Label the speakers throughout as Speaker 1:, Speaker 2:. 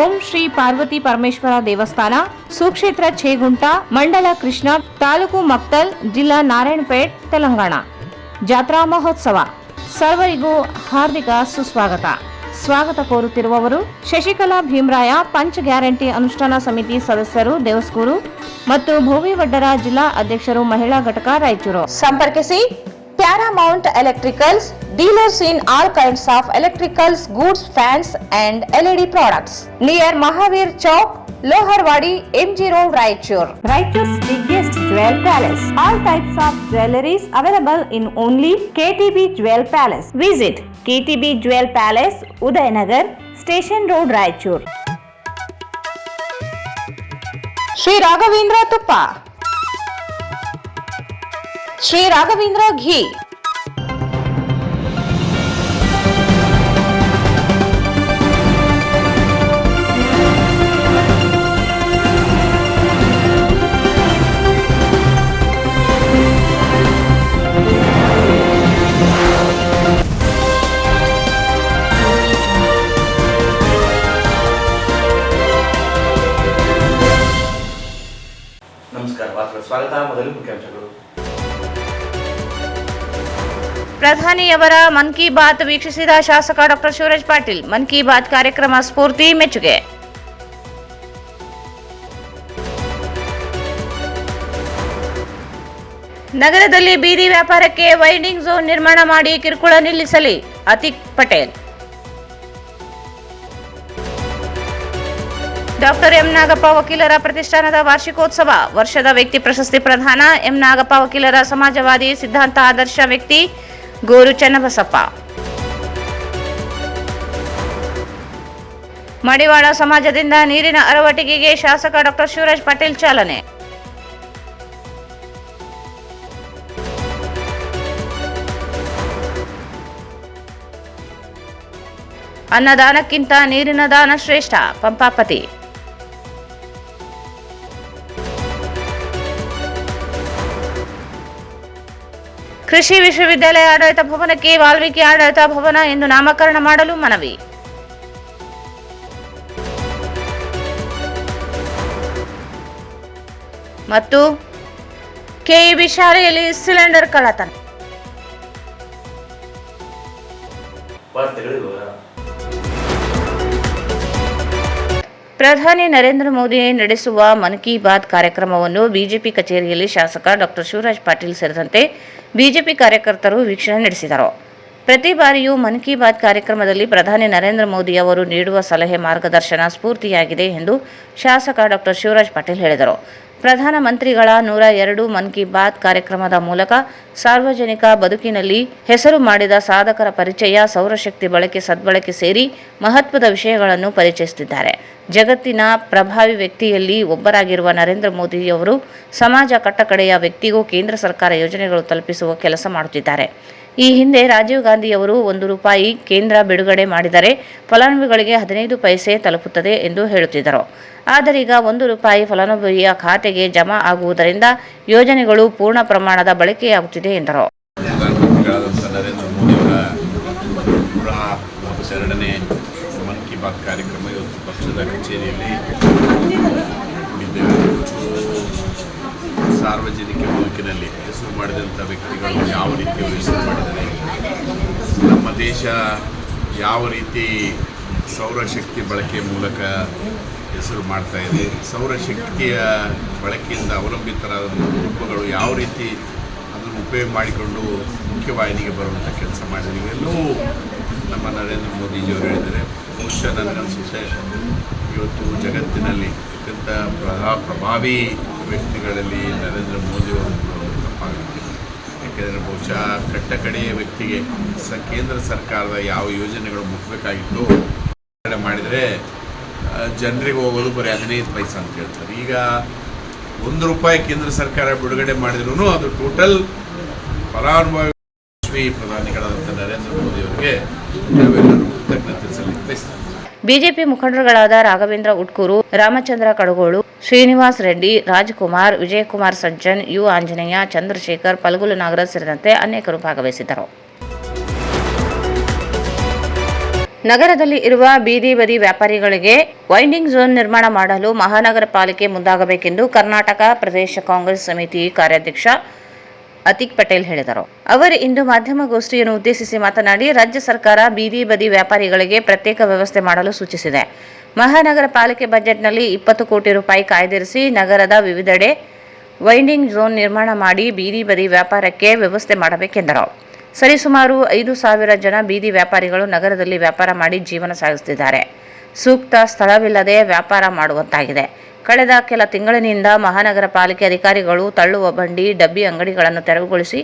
Speaker 1: ಓಂ ಶ್ರೀ ಪಾರ್ವತಿ ಪರಮೇಶ್ವರ ದೇವಸ್ಥಾನ, ಸುಕ್ಷೇತ್ರ ಛೇಗುಂಟ, ಮಂಡಲ ಕೃಷ್ಣ, ತಾಲೂಕು ಮಕ್ತಲ್, ಜಿಲ್ಲಾ ನಾರಾಯಣಪೇಟ್, ತೆಲಂಗಾಣ. ಜಾತ್ರಾ ಮಹೋತ್ಸವ. ಸರ್ವರಿಗೂ ಹಾರ್ದಿಕ ಸುಸ್ವಾಗತ. ಸ್ವಾಗತ ಕೋರುತ್ತಿರುವವರು ಶಶಿಕಲಾ ಭೀಮರಾಯ, ಪಂಚ ಗ್ಯಾರಂಟಿ ಅನುಷ್ಠಾನ ಸಮಿತಿ ಸದಸ್ಯರು, ದೇವಸ್ಕೂರು ಮತ್ತು ಭೋವಿ ವಡ್ಡರ ಜಿಲ್ಲಾ ಅಧ್ಯಕ್ಷರು, ಮಹಿಳಾ ಘಟಕ, ರಾಯಚೂರು. ಸಂಪರ್ಕಿಸಿ Paramount Electricals, dealers in all kinds of electricals, goods, fans and LED products. Near Mahavir Chowk, Loharwadi, MG Road, Raichur. Raichur's biggest jewel palace. All types of jewelries available in only KTB Jewel Palace. Visit KTB Jewel Palace, Udayanagar, Station Road, Raichur. Sri Raghavendra Tuppa, Sri Raghavendra Ghee,
Speaker 2: ನಮಸ್ಕಾರ. ಸ್ವಾಗತ. ಮೊದಲು ಮುಖ್ಯಾಂಶಗಳು.
Speaker 1: ಪ್ರಧಾನಿಯವರ ಮನ್ ಕಿ ಬಾತ್ ವೀಕ್ಷಿಸಿದ ಶಾಸಕ doctor Shivraj Patil. Mann ಕಿ ಬಾತ್ ಕಾರ್ಯಕ್ರಮ ಸ್ಫೂರ್ತಿ, ಮೆಚ್ಚುಗೆ. ನಗರದಲ್ಲಿ ಬೀದಿ ವ್ಯಾಪಾರಕ್ಕೆ ವೈಂಡಿಂಗ್ ಝೋನ್ ನಿರ್ಮಾಣ ಮಾಡಿ ಕಿರುಕುಳ ನಿಲ್ಲಿಸಲಿ, ಅತಿಕ್ ಪಟೇಲ್. ಡಾಕ್ಟರ್ ಎಂ ನಾಗಪ್ಪ ವಕೀಲರ ಪ್ರತಿಷ್ಠಾನದ ವಾರ್ಷಿಕೋತ್ಸವ. ವರ್ಷದ ವ್ಯಕ್ತಿ ಪ್ರಶಸ್ತಿ ಪ್ರದಾನ. ಎಂ ನಾಗಪ್ಪ ವಕೀಲರ ಸಮಾಜವಾದಿ ಸಿದ್ಧಾಂತ ಆದರ್ಶ ವ್ಯಕ್ತಿ, ಗೋರು ಚನ್ನಬಸಪ್ಪ. ಮಡಿವಾಳ ಸಮಾಜದಿಂದ ನೀರಿನ ಅರವಟ್ಟಿಗೆಗೆ ಶಾಸಕ ಡಾಕ್ಟರ್ ಶಿವರಾಜ್ ಪಾಟೀಲ್ ಚಾಲನೆ. ಅನ್ನದಾನಕ್ಕಿಂತ ನೀರಿನ ದಾನ ಶ್ರೇಷ್ಠ, ಪಂಪಾಪತಿ. ಕೃಷಿ ವಿಶ್ವವಿದ್ಯಾಲಯ ಆಡಳಿತ ಭವನಕ್ಕೆ ವಾಲ್ಮೀಕಿ ಆಡಳಿತ ಭವನ ಎಂದು ನಾಮಕರಣ ಮಾಡಲು ಮನವಿ. ಮತ್ತು ಕೆಇಬಿ ಶಾಲೆಯಲ್ಲಿ ಸಿಲಿಂಡರ್ ಕಳ್ಳತನ. ಪ್ರಧಾನಿ ನರೇಂದ್ರ ಮೋದಿ ನಡೆಸುವ ಮನ್ ಕಿ ಬಾತ್ ಕಾರ್ಯಕ್ರಮವನ್ನು ಬಿಜೆಪಿ ಕಚೇರಿಯಲ್ಲಿ ಶಾಸಕ ಡಾಕ್ಟರ್ ಶಿವರಾಜ್ ಪಾಟೀಲ್ ಸೇರಿದಂತೆ ಬಿಜೆಪಿ ಕಾರ್ಯಕರ್ತರು ವೀಕ್ಷಣೆ ನಡೆಸಿದರು. ಪ್ರತಿ ಬಾರಿಯೂ ಮನ್ ಕಿ ಬಾತ್ ಕಾರ್ಯಕ್ರಮದಲ್ಲಿ ಪ್ರಧಾನಿ ನರೇಂದ್ರ ಮೋದಿ ಅವರು ನೀಡುವ ಸಲಹೆ, ಮಾರ್ಗದರ್ಶನ ಸ್ಫೂರ್ತಿಯಾಗಿದೆ ಎಂದು ಶಾಸಕ ಡಾಕ್ಟರ್ ಶಿವರಾಜ್ ಪಾಟೀಲ್ ಹೇಳಿದರು. ಪ್ರಧಾನಮಂತ್ರಿಗಳ 102 ಮನ್ ಕಿ ಬಾತ್ ಕಾರ್ಯಕ್ರಮದ ಮೂಲಕ ಸಾರ್ವಜನಿಕ ಬದುಕಿನಲ್ಲಿ ಹೆಸರು ಮಾಡಿದ ಸಾಧಕರ ಪರಿಚಯ, ಸೌರಶಕ್ತಿ ಬಳಕೆ, ಸದ್ಬಳಕೆ ಸೇರಿ ಮಹತ್ವದ ವಿಷಯಗಳನ್ನು ಪರಿಚಯಿಸುತ್ತಿದ್ದಾರೆ. ಜಗತ್ತಿನ ಪ್ರಭಾವಿ ವ್ಯಕ್ತಿಯಲ್ಲಿ ಒಬ್ಬರಾಗಿರುವ ನರೇಂದ್ರ ಮೋದಿಯವರು ಸಮಾಜ ಕಟ್ಟಕಡೆಯ ವ್ಯಕ್ತಿಗೂ ಕೇಂದ್ರ ಸರ್ಕಾರ ಯೋಜನೆಗಳು ತಲುಪಿಸುವ ಕೆಲಸ ಮಾಡುತ್ತಿದ್ದಾರೆ. ಈ ಹಿಂದೆ ರಾಜೀವ್ ಗಾಂಧಿಯವರು ₹1 ಕೇಂದ್ರ ಬಿಡುಗಡೆ ಮಾಡಿದರೆ ಫಲಾನುಭವಿಗಳಿಗೆ 15 ಪೈಸೆ ತಲುಪುತ್ತದೆ ಎಂದು ಹೇಳುತ್ತಿದ್ದರು. ಆದರೀಗ ₹1 ಫಲಾನುಭವಿಯ ಖಾತೆಗೆ ಜಮಾ ಆಗುವುದರಿಂದ ಯೋಜನೆಗಳು ಪೂರ್ಣ ಪ್ರಮಾಣದ ಬಳಕೆಯಾಗುತ್ತಿದೆ ಎಂದರು.
Speaker 3: ನರೇಂದ್ರ ಮೋದಿಯವರ 102ನೇ ಮನ್ ಕಿ ಬಾತ್ ಕಾರ್ಯಕ್ರಮ ಇವತ್ತು ಪಕ್ಷದ ಕಚೇರಿಯಲ್ಲಿ ಸಾರ್ವಜನಿಕ ಬದುಕಿನಲ್ಲಿ ಹೆಸರು ಮಾಡಿದಂಥ ವ್ಯಕ್ತಿಗಳು ಯಾವ ರೀತಿ ಹೆಸರು ಮಾಡಿದ್ದಾರೆ, ನಮ್ಮ ದೇಶ ಯಾವ ರೀತಿ ಸೌರಶಕ್ತಿ ಬಳಕೆ ಮೂಲಕ ಹೆಸರು ಮಾಡ್ತಾ ಇದೆ, ಸೌರಶಕ್ತಿಯ ಬಳಕೆಯಿಂದ ಅವಲಂಬಿತರಾದ ಕುಟುಂಬಗಳು ಯಾವ ರೀತಿ ಅದನ್ನು ಉಪಯೋಗ ಮಾಡಿಕೊಂಡು ಮುಖ್ಯವಾಹಿನಿಗೆ ಬರುವಂಥ ಕೆಲಸ ಮಾಡಿದ್ದಾರೆ. ಇವೆಲ್ಲವೂ ನಮ್ಮ ನರೇಂದ್ರ ಮೋದಿಜಿಯವರು ಹೇಳಿದ್ದಾರೆ. ಬಹುಶಃ ನನಗನ್ನಿಸುತ್ತೆ ಇವತ್ತು ಜಗತ್ತಿನಲ್ಲಿ ಅತ್ಯಂತ ಪ್ರಭಾವಿ ವ್ಯಕ್ತಿಗಳಲ್ಲಿ ನರೇಂದ್ರ ಮೋದಿಯವರು ತಪ್ಪಾಗುತ್ತೆ. ಯಾಕೆಂದರೆ ಬಹುಶಃ ಕಟ್ಟಕಡೆಯ ವ್ಯಕ್ತಿಗೆ ಕೇಂದ್ರ ಸರ್ಕಾರದ ಯಾವ ಯೋಜನೆಗಳು ಮುಟ್ಟಬೇಕಾಗಿತ್ತು ಮಾಡಿದರೆ ಜನರಿಗೆ ಹೋಗೋದು ಬರೀ 15 ಪೈಸೆ ಅಂತ ಹೇಳ್ತಾರೆ. ಈಗ ₹1 ಕೇಂದ್ರ ಸರ್ಕಾರ ಬಿಡುಗಡೆ ಮಾಡಿದ್ರೂ ಅದು ಟೋಟಲ್ ಫಲಾನುಭವಿ ಪ್ರಧಾನಿಗಳಾದಂಥ ನರೇಂದ್ರ ಮೋದಿಯವರಿಗೆ ನಾವೆಲ್ಲರೂ ಕೃತಜ್ಞತೆ ಸಲ್ಲಿಸಬೇಕು.
Speaker 1: ಬಿಜೆಪಿ ಮುಖಂಡರುಗಳಾದ ರಾಘವೇಂದ್ರ ಉಟ್ಕೂರು, ರಾಮಚಂದ್ರ ಕಡಗೋಳು, ಶ್ರೀನಿವಾಸ್ ರೆಡ್ಡಿ, ರಾಜ್ಕುಮಾರ್, ವಿಜಯಕುಮಾರ್ ಸಜ್ಜನ್, ಯು ಆಂಜನೇಯ, ಚಂದ್ರಶೇಖರ್, ಪಲ್ಗುಲು ನಾಗರಾಜ್ ಸೇರಿದಂತೆ ಅನೇಕರು ಭಾಗವಹಿಸಿದ್ದರು. ನಗರದಲ್ಲಿ ಇರುವ ಬೀದಿ ಬದಿ ವ್ಯಾಪಾರಿಗಳಿಗೆ ವೈಂಡಿಂಗ್ ಝೋನ್ ನಿರ್ಮಾಣ ಮಾಡಲು ಮಹಾನಗರ ಪಾಲಿಕೆ ಮುಂದಾಗಬೇಕೆಂದು ಕರ್ನಾಟಕ ಪ್ರದೇಶ ಕಾಂಗ್ರೆಸ್ ಸಮಿತಿ ಕಾರ್ಯಾಧ್ಯಕ್ಷ ಅತೀಕ್ ಪಟೇಲ್ ಹೇಳಿದರು. ಅವರು ಇಂದು ಮಾಧ್ಯಮಗೋಷ್ಠಿಯನ್ನು ಉದ್ದೇಶಿಸಿ ಮಾತನಾಡಿ, ರಾಜ್ಯ ಸರ್ಕಾರ ಬೀದಿ ಬದಿ ವ್ಯಾಪಾರಿಗಳಿಗೆ ಪ್ರತ್ಯೇಕ ವ್ಯವಸ್ಥೆ ಮಾಡಲು ಸೂಚಿಸಿದೆ. ಮಹಾನಗರ ಪಾಲಿಕೆ ಬಜೆಟ್ನಲ್ಲಿ 20 ಕೋಟಿ ರೂಪಾಯಿ ಕಾಯ್ದಿರಿಸಿ ನಗರದ ವಿವಿಧೆಡೆ ವೈಂಡಿಂಗ್ ಝೋನ್ ನಿರ್ಮಾಣ ಮಾಡಿ ಬೀದಿ ಬದಿ ವ್ಯಾಪಾರಕ್ಕೆ ವ್ಯವಸ್ಥೆ ಮಾಡಬೇಕೆಂದರು. ಸರಿಸುಮಾರು 5,000 ಜನ ಬೀದಿ ವ್ಯಾಪಾರಿಗಳು ನಗರದಲ್ಲಿ ವ್ಯಾಪಾರ ಮಾಡಿ ಜೀವನ ಸಾಗಿಸುತ್ತಿದ್ದಾರೆ. ಸೂಕ್ತ ಸ್ಥಳವಿಲ್ಲದೆ ವ್ಯಾಪಾರ ಮಾಡುವಂತಾಗಿದೆ. ಕಳೆದ ಕೆಲ ತಿಂಗಳಿನಿಂದ ಮಹಾನಗರ ಪಾಲಿಕೆ ಅಧಿಕಾರಿಗಳು ತಳ್ಳುವ ಬಂಡಿ, ಡಬ್ಬಿ ಅಂಗಡಿಗಳನ್ನು ತೆರವುಗೊಳಿಸಿ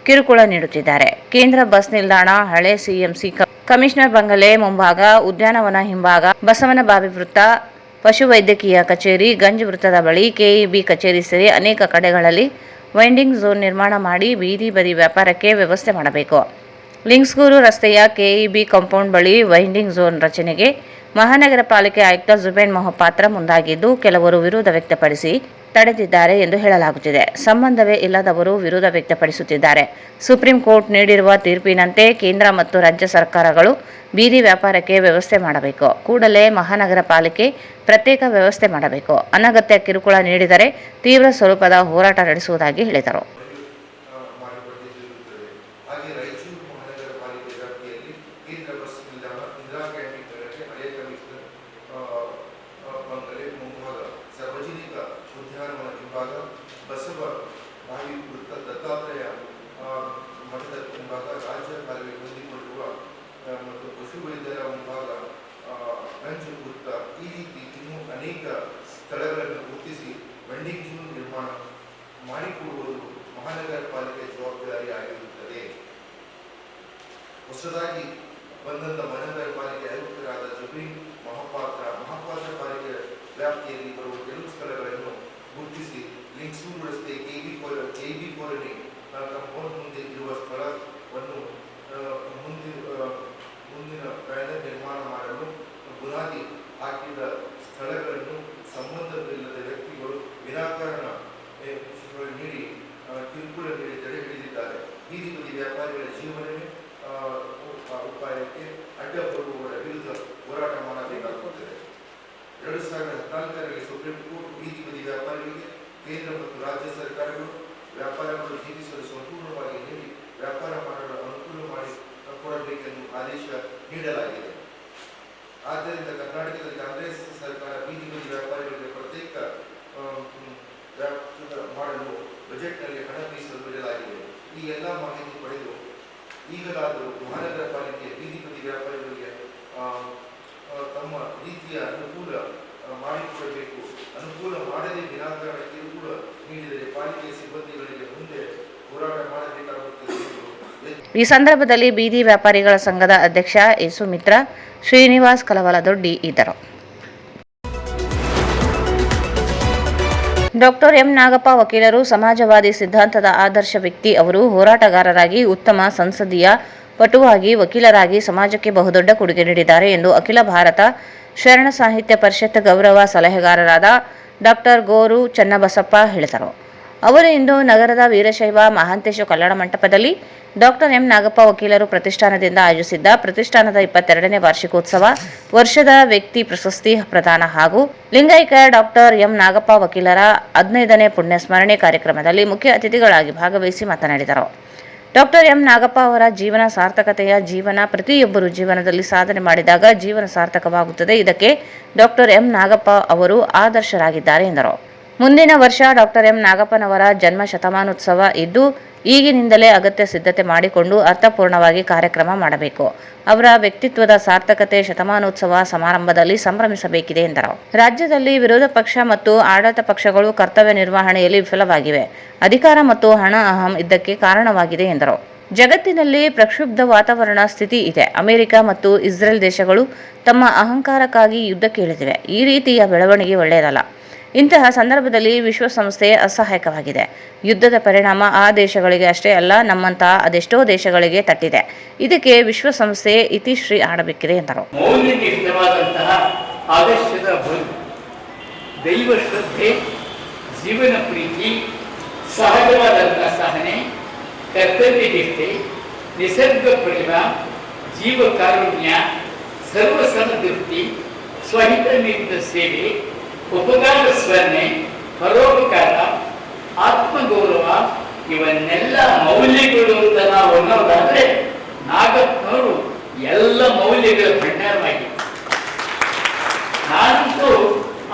Speaker 1: ಕಿರುಕುಳ ನೀಡುತ್ತಿದ್ದಾರೆ. ಕೇಂದ್ರ ಬಸ್ ನಿಲ್ದಾಣ, ಹಳೆ ಸಿಎಂಸಿ ಕಮಿಷನರ್ ಬಂಗಲೆ ಮುಂಭಾಗ, ಉದ್ಯಾನವನ ಹಿಂಭಾಗ, ಬಸವನಬಾವಿ ವೃತ್ತ, ಪಶುವೈದ್ಯಕೀಯ ಕಚೇರಿ, ಗಂಜ್ ವೃತ್ತದ ಬಳಿ, ಕೆಇಬಿ ಕಚೇರಿ ಸೇರಿ ಅನೇಕ ಕಡೆಗಳಲ್ಲಿ ವೈಂಡಿಂಗ್ ಝೋನ್ ನಿರ್ಮಾಣ ಮಾಡಿ ಬೀದಿ ಬದಿ ವ್ಯಾಪಾರಕ್ಕೆ ವ್ಯವಸ್ಥೆ ಮಾಡಬೇಕು. ಲಿಂಗ್ಸ್ಗೂರು ರಸ್ತೆಯ ಕೆಇಬಿ ಕಾಂಪೌಂಡ್ ಬಳಿ ವೈಂಡಿಂಗ್ ಝೋನ್ ರಚನೆಗೆ ಮಹಾನಗರ ಪಾಲಿಕೆ ಆಯುಕ್ತ ಜುಬೇನ್ ಮೊಹಪಾತ್ರ ಮುಂದಾಗಿದ್ದು, ಕೆಲವರು ವಿರೋಧ ವ್ಯಕ್ತಪಡಿಸಿ ತಡೆದಿದ್ದಾರೆ ಎಂದು ಹೇಳಲಾಗುತ್ತಿದೆ. ಸಂಬಂಧವೇ ಇಲ್ಲದವರು ವಿರೋಧ ವ್ಯಕ್ತಪಡಿಸುತ್ತಿದ್ದಾರೆ. ಸುಪ್ರೀಂ ಕೋರ್ಟ್ ನೀಡಿರುವ ತೀರ್ಪಿನಂತೆ ಕೇಂದ್ರ ಮತ್ತು ರಾಜ್ಯ ಸರ್ಕಾರಗಳು ಬೀದಿ ವ್ಯಾಪಾರಕ್ಕೆ ವ್ಯವಸ್ಥೆ ಮಾಡಬೇಕು. ಕೂಡಲೇ ಮಹಾನಗರ ಪಾಲಿಕೆ ಪ್ರತ್ಯೇಕ ವ್ಯವಸ್ಥೆ ಮಾಡಬೇಕು. ಅನಗತ್ಯ ಕಿರುಕುಳ ನೀಡಿದರೆ ತೀವ್ರ ಸ್ವರೂಪದ ಹೋರಾಟ ನಡೆಸುವುದಾಗಿ ಹೇಳಿದರು.
Speaker 4: ಬಸವನಬಾವಿ ವೃತ್ತ, ದತ್ತಾತ್ರೇಯ ಮಠದ ಮುಂಭಾಗ, ರಾಜ್ಯ ಕಾಲುವೆ ಹೊಂದಿಕೊಳ್ಳುವ ಮತ್ತು ಪಶುವೈದ್ಯರ ಮುಂಭಾಗ, ಗಂಜ್ ವೃತ್ತ, ಈ ರೀತಿ ಇನ್ನೂ ಅನೇಕ ಸ್ಥಳಗಳನ್ನು ಗುರುತಿಸಿ ವೆಂಡಿಂಗ್ ಝೋನ್ ನಿರ್ಮಾಣ ಮಾಡಿಕೊಡುವುದು ಮಹಾನಗರ ಪಾಲಿಕೆ ಜವಾಬ್ದಾರಿಯಾಗಿರುತ್ತದೆ. ಹೊಸದಾಗಿ ಬಂದಂತ ಮಹಾನಗರ ಪಾಲಿಕೆ ಆಯುಕ್ತರಾದ ಜುಬೇನ್ ಮೊಹಪಾತ್ರ ಪಾಲಿಕೆ ವ್ಯಾಪ್ತಿಯಲ್ಲಿ ಬರುವ ಕೆಲವು ಸ್ಥಳಗಳನ್ನು ಗುರುತಿಸಿ ಲಿಂಗ್ಸ್ಗೂರು ರಸ್ತೆ, ಕೆಬಿ ಕಾಲೋನಿ ಕಾಂಪೌಂಡ್ ಮುಂದೆ ಇರುವ ಸ್ಥಳವನ್ನು ಮುಂದಿನ ಬ್ಯಾನರ್ ನಿರ್ಮಾಣ ಮಾಡಲು ಬುನಾದಿ ಹಾಕಿದ ಸ್ಥಳಗಳನ್ನು ಸಂಬಂಧವಿಲ್ಲದ ವ್ಯಕ್ತಿಗಳು ವಿನಾಕಾರಣ ನೀಡಿ ಕಿರುಕುಳ ನೀಡಿ ತಡೆ ಹಿಡಿದಿದ್ದಾರೆ. ಬೀದಿ ಬದಿ ವ್ಯಾಪಾರಿಗಳ ಜೀವನವೇ ಉಪಾಯಕ್ಕೆ ಅಡ್ಡ ಬರುವವರ ವಿರುದ್ಧ ಹೋರಾಟ ಮಾಡಬೇಕಾಗುತ್ತದೆ. 2014ರಲ್ಲಿ ಸುಪ್ರೀಂ ಕೋರ್ಟ್ ಬೀದಿ ಬದಿ ವ್ಯಾಪಾರಿಗಳಿಗೆ ಕೇಂದ್ರ ಮತ್ತು ರಾಜ್ಯ ಸರ್ಕಾರಗಳು ವ್ಯಾಪಾರಗಳು ಜೀವಿಸಲು ಸಂಪೂರ್ಣವಾಗಿ ನೀಡಿ ವ್ಯಾಪಾರ ಮಾಡಲು ಅನುಕೂಲ ಮಾಡಿ ಕೊಡಬೇಕೆಂದು ಆದೇಶ ನೀಡಲಾಗಿದೆ. ಆದ್ದರಿಂದ ಕರ್ನಾಟಕದ ಕಾಂಗ್ರೆಸ್ ಸರ್ಕಾರ ಬೀದಿ ಬದಿ ವ್ಯಾಪಾರಿಗಳಿಗೆ ಪ್ರತ್ಯೇಕ ಮಾಡಲು ಬಜೆಟ್ನಲ್ಲಿ ಹಣ ಮೀಸಲು ಇಡಲಾಗಿದೆ. ಈ ಎಲ್ಲ ಮಾಹಿತಿ ಪಡೆದು ಈಗಲಾದರೂ ಮಹಾನಗರ ಪಾಲಿಕೆ ಬೀದಿ ಬದಿ ವ್ಯಾಪಾರಿಗಳಿಗೆ ತಮ್ಮ ರೀತಿಯ ಅನುಕೂಲ ಮಾಡಿಕೊಡಬೇಕು. ಅನುಕೂಲ ಮಾಡದೆ ವಿನಾಕಾರಣ ಕಿರುಕುಳ ನೀಡಿದರೆ ಪಾಲಿಕೆ ಸಿಬ್ಬಂದಿಗಳಿಗೆ ಮುಂದೆ ಹೋರಾಟ ಮಾಡಬೇಕಾಗುತ್ತದೆ ಎಂದು
Speaker 1: ಈ ಸಂದರ್ಭದಲ್ಲಿ ಬೀದಿ ವ್ಯಾಪಾರಿಗಳ ಸಂಘದ ಅಧ್ಯಕ್ಷ ಯೇಸುಮಿತ್ರ, ಶ್ರೀನಿವಾಸ್ ಕಲವಲದೊಡ್ಡಿ ಇದ್ದರು. ಡಾಕ್ಟರ್ ಎಂ ನಾಗಪ್ಪ ವಕೀಲರು ಸಮಾಜವಾದಿ ಸಿದ್ಧಾಂತದ ಆದರ್ಶ ವ್ಯಕ್ತಿ. ಅವರು ಹೋರಾಟಗಾರರಾಗಿ, ಉತ್ತಮ ಸಂಸದೀಯ ಪಟುವಾಗಿ, ವಕೀಲರಾಗಿ ಸಮಾಜಕ್ಕೆ ಬಹುದೊಡ್ಡ ಕೊಡುಗೆ ನೀಡಿದ್ದಾರೆ ಎಂದು ಅಖಿಲ ಭಾರತ ಶರಣ ಸಾಹಿತ್ಯ ಪರಿಷತ್ ಗೌರವ ಸಲಹೆಗಾರರಾದ ಡಾಕ್ಟರ್ ಗೋರು ಚನ್ನಬಸಪ್ಪ ಹೇಳಿದರು. ಅವರು ಇಂದು ನಗರದ ವೀರಶೈವ ಮಹಾಂತೇಶ ಕಲ್ಯಾಣ ಮಂಟಪದಲ್ಲಿ ಡಾಕ್ಟರ್ ಎಂ ನಾಗಪ್ಪ ವಕೀಲರು ಪ್ರತಿಷ್ಠಾನದಿಂದ ಆಯೋಜಿಸಿದ್ದ ಪ್ರತಿಷ್ಠಾನದ 22ನೇ ವಾರ್ಷಿಕೋತ್ಸವ, ವರ್ಷದ ವ್ಯಕ್ತಿ ಪ್ರಶಸ್ತಿ ಪ್ರದಾನ ಹಾಗೂ ಲಿಂಗೈಕ್ಯ ಡಾಕ್ಟರ್ ಎಂ ನಾಗಪ್ಪ ವಕೀಲರ 15ನೇ ಪುಣ್ಯಸ್ಮರಣೆ ಕಾರ್ಯಕ್ರಮದಲ್ಲಿ ಮುಖ್ಯ ಅತಿಥಿಗಳಾಗಿ ಭಾಗವಹಿಸಿ ಮಾತನಾಡಿದರು. ಡಾಕ್ಟರ್ ಎಂ ನಾಗಪ್ಪ ಅವರ ಜೀವನ ಸಾರ್ಥಕತೆಯ ಜೀವನ. ಪ್ರತಿಯೊಬ್ಬರು ಜೀವನದಲ್ಲಿ ಸಾಧನೆ ಮಾಡಿದಾಗ ಜೀವನ ಸಾರ್ಥಕವಾಗುತ್ತದೆ. ಇದಕ್ಕೆ ಡಾಕ್ಟರ್ ಎಂ ನಾಗಪ್ಪ ಅವರು ಆದರ್ಶರಾಗಿದ್ದಾರೆ ಎಂದರು. ಮುಂದಿನ ವರ್ಷ ಡಾಕ್ಟರ್ ಎಂ ನಾಗಪ್ಪನವರ ಜನ್ಮ ಶತಮಾನೋತ್ಸವ ಇದ್ದು, ಈಗಿನಿಂದಲೇ ಅಗತ್ಯ ಸಿದ್ಧತೆ ಮಾಡಿಕೊಂಡು ಅರ್ಥಪೂರ್ಣವಾಗಿ ಕಾರ್ಯಕ್ರಮ ಮಾಡಬೇಕು. ಅವರ ವ್ಯಕ್ತಿತ್ವದ ಸಾರ್ಥಕತೆ ಶತಮಾನೋತ್ಸವ ಸಮಾರಂಭದಲ್ಲಿ ಸಂಭ್ರಮಿಸಬೇಕಿದೆ ಎಂದರು. ರಾಜ್ಯದಲ್ಲಿ ವಿರೋಧ ಪಕ್ಷ ಮತ್ತು ಆಡಳಿತ ಪಕ್ಷಗಳು ಕರ್ತವ್ಯ ನಿರ್ವಹಣೆಯಲ್ಲಿ ವಿಫಲವಾಗಿವೆ. ಅಧಿಕಾರ ಮತ್ತು ಹಣ ಅಹಂ ಇದಕ್ಕೆ ಕಾರಣವಾಗಿದೆ ಎಂದರು. ಜಗತ್ತಿನಲ್ಲಿ ಪ್ರಕ್ಷುಬ್ಧ ವಾತಾವರಣ ಸ್ಥಿತಿ ಇದೆ. ಅಮೆರಿಕ ಮತ್ತು ಇಸ್ರೇಲ್ ದೇಶಗಳು ತಮ್ಮ ಅಹಂಕಾರಕ್ಕಾಗಿ ಯುದ್ಧಕ್ಕೆ ಇಳಿದಿವೆ. ಈ ರೀತಿಯ ಬೆಳವಣಿಗೆ ಒಳ್ಳೆಯದಲ್ಲ. ಇಂತಹ ಸಂದರ್ಭದಲ್ಲಿ ವಿಶ್ವಸಂಸ್ಥೆ ಅಸಹಾಯಕವಾಗಿದೆ. ಯುದ್ಧದ ಪರಿಣಾಮ ಆ ದೇಶಗಳಿಗೆ ಅಷ್ಟೇ ಅಲ್ಲ, ನಮ್ಮಂತಹ ಅದೆಷ್ಟೋ ದೇಶಗಳಿಗೆ ತಟ್ಟಿದೆ. ಇದಕ್ಕೆ ವಿಶ್ವಸಂಸ್ಥೆ ಇತಿಶ್ರೀ ಆಡಬೇಕಿದೆ ಎಂದರು.
Speaker 5: ಮೌಲ್ಯನಿಷ್ಠವಾದಂತಹ ಆದರ್ಶದ ಬದುಕು, ದೈವ ಶ್ರದ್ಧೆ, ಜೀವನ ಪ್ರೀತಿ, ಸಹಜವಾದಂತಹ ಸಹನೆ, ಕರ್ತವ್ಯ ನಿಷ್ಠೆ, ನಿಸರ್ಗ ಪ್ರೇಮ, ಜೀವ ಕಾರುಣ್ಯ, ಸರ್ವ ಸಮದೃಷ್ಟಿ, ಸ್ವಹಿತ ನೀಡಿದ ಸೇವೆ, ಉಪಕಾರ ಸ್ಮರಣೆ, ಪರೋಪಕಾರ, ಆತ್ಮಗೌರವ ಇವನ್ನೆಲ್ಲ ಮೌಲ್ಯಗಳು ಅಂತ ನಾವು ಅನ್ನೋದಾದ್ರೆ ನಾಗಪ್ಪನವರು ಎಲ್ಲ ಮೌಲ್ಯಗಳ ಭಂಡಾರವಾಗಿದೆ. ನಾನಂತೂ